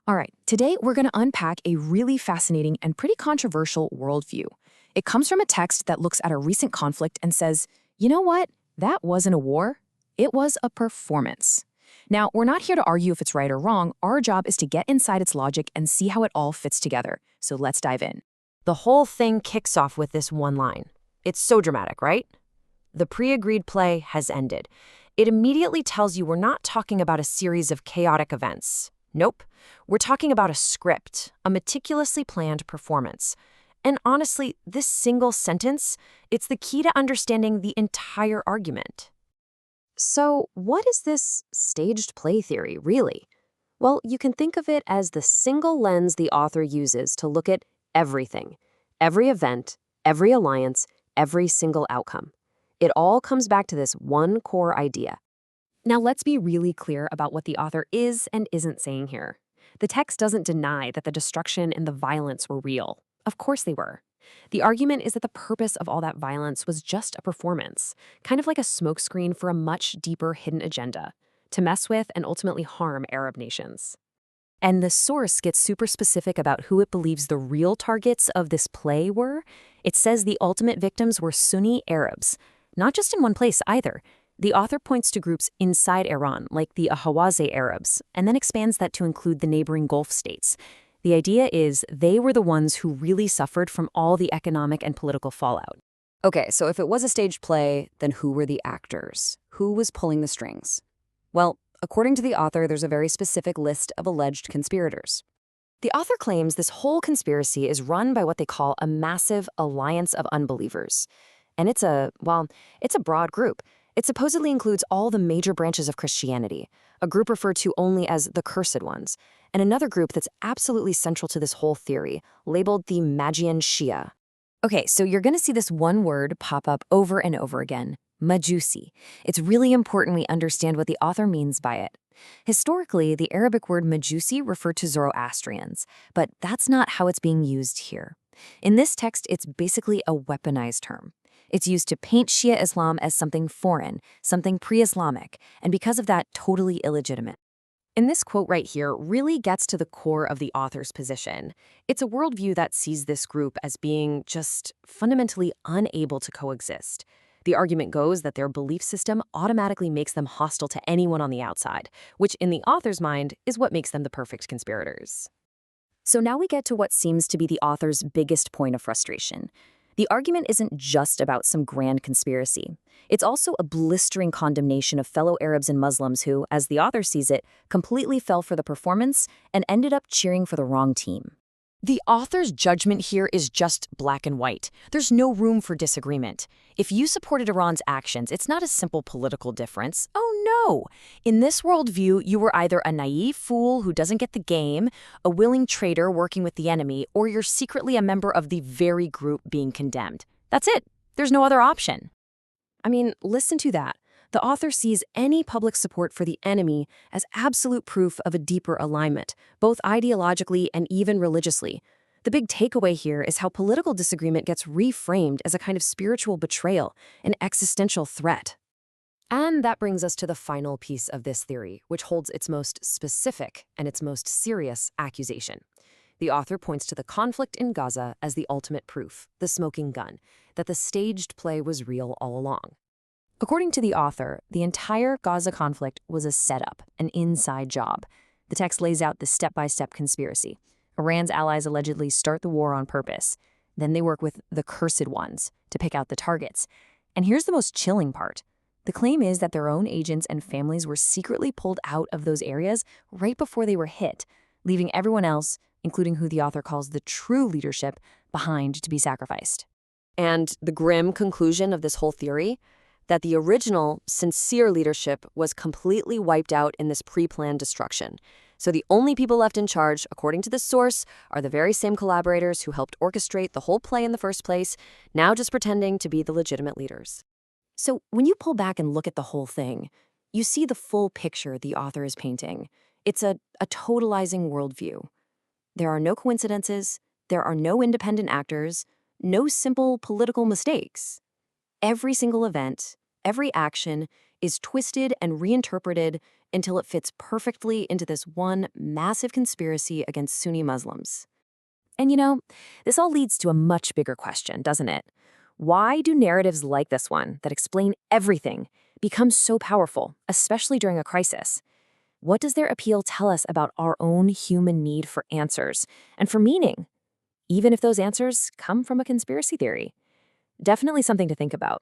All right, today we're going to unpack a really fascinating and pretty controversial worldview. It comes from a text that looks at a recent conflict and says, you know what? That wasn't a war, it was a performance. Now, we're not here to argue if it's right or wrong. Our job is to get inside its logic and see how it all fits together. So let's dive in. The whole thing kicks off with this one line. It's so dramatic, right? The pre-agreed play has ended. It immediately tells you we're not talking about a series of chaotic events. Nope. We're talking about a script, a meticulously planned performance. And honestly, this single sentence, it's the key to understanding the entire argument. So, what is this staged play theory, really? Well, you can think of it as the single lens the author uses to look at everything, every event, every alliance, every single outcome. It all comes back to this one core idea. Now, let's be really clear about what the author is and isn't saying here. The text doesn't deny that the destruction and the violence were real. Of course they were. The argument is that the purpose of all that violence was just a performance, kind of like a smokescreen for a much deeper hidden agenda, to mess with and ultimately harm Arab nations. And the source gets super specific about who it believes the real targets of this play were. It says the ultimate victims were Sunni Arabs, not just in one place either. The author points to groups inside Iran, like the Ahwaz Arabs, and then expands that to include the neighboring Gulf states. The idea is they were the ones who really suffered from all the economic and political fallout. Okay, so if it was a staged play, then who were the actors? Who was pulling the strings? Well, according to the author, there's a very specific list of alleged conspirators. The author claims this whole conspiracy is run by what they call a massive alliance of unbelievers. And it's a broad group. It supposedly includes all the major branches of Christianity, a group referred to only as the Cursed Ones, and another group that's absolutely central to this whole theory, labeled the Magian Shia. Okay, so you're going to see this one word pop up over and over again, Majusi. It's really important we understand what the author means by it. Historically, the Arabic word Majusi referred to Zoroastrians, but that's not how it's being used here. In this text, it's basically a weaponized term. It's used to paint Shia Islam as something foreign, something pre-Islamic, and because of that, totally illegitimate. And this quote right here really gets to the core of the author's position. It's a worldview that sees this group as being just fundamentally unable to coexist. The argument goes that their belief system automatically makes them hostile to anyone on the outside, which in the author's mind is what makes them the perfect conspirators. So now we get to what seems to be the author's biggest point of frustration. The argument isn't just about some grand conspiracy. It's also a blistering condemnation of fellow Arabs and Muslims who, as the author sees it, completely fell for the performance and ended up cheering for the wrong team. The author's judgment here is just black and white. There's no room for disagreement. If you supported Iran's actions, it's not a simple political difference. Oh no! In this worldview, you were either a naive fool who doesn't get the game, a willing traitor working with the enemy, or you're secretly a member of the very group being condemned. That's it. There's no other option. I mean, listen to that. The author sees any public support for the enemy as absolute proof of a deeper alignment, both ideologically and even religiously. The big takeaway here is how political disagreement gets reframed as a kind of spiritual betrayal, an existential threat. And that brings us to the final piece of this theory, which holds its most specific and its most serious accusation. The author points to the conflict in Gaza as the ultimate proof, the smoking gun, that the staged play was real all along. According to the author, the entire Gaza conflict was a setup, an inside job. The text lays out the step-by-step conspiracy. Iran's allies allegedly start the war on purpose. Then they work with the Cursed Ones to pick out the targets. And here's the most chilling part. The claim is that their own agents and families were secretly pulled out of those areas right before they were hit, leaving everyone else, including who the author calls the true leadership, behind to be sacrificed. And the grim conclusion of this whole theory? That the original, sincere leadership was completely wiped out in this pre-planned destruction. So the only people left in charge, according to the source, are the very same collaborators who helped orchestrate the whole play in the first place, now just pretending to be the legitimate leaders. So when you pull back and look at the whole thing, you see the full picture the author is painting. It's a totalizing worldview. There are no coincidences, there are no independent actors, no simple political mistakes. Every single event, every action, is twisted and reinterpreted until it fits perfectly into this one massive conspiracy against Sunni Muslims. And this all leads to a much bigger question, doesn't it? Why do narratives like this one, that explain everything, become so powerful, especially during a crisis? What does their appeal tell us about our own human need for answers and for meaning, even if those answers come from a conspiracy theory? Definitely something to think about.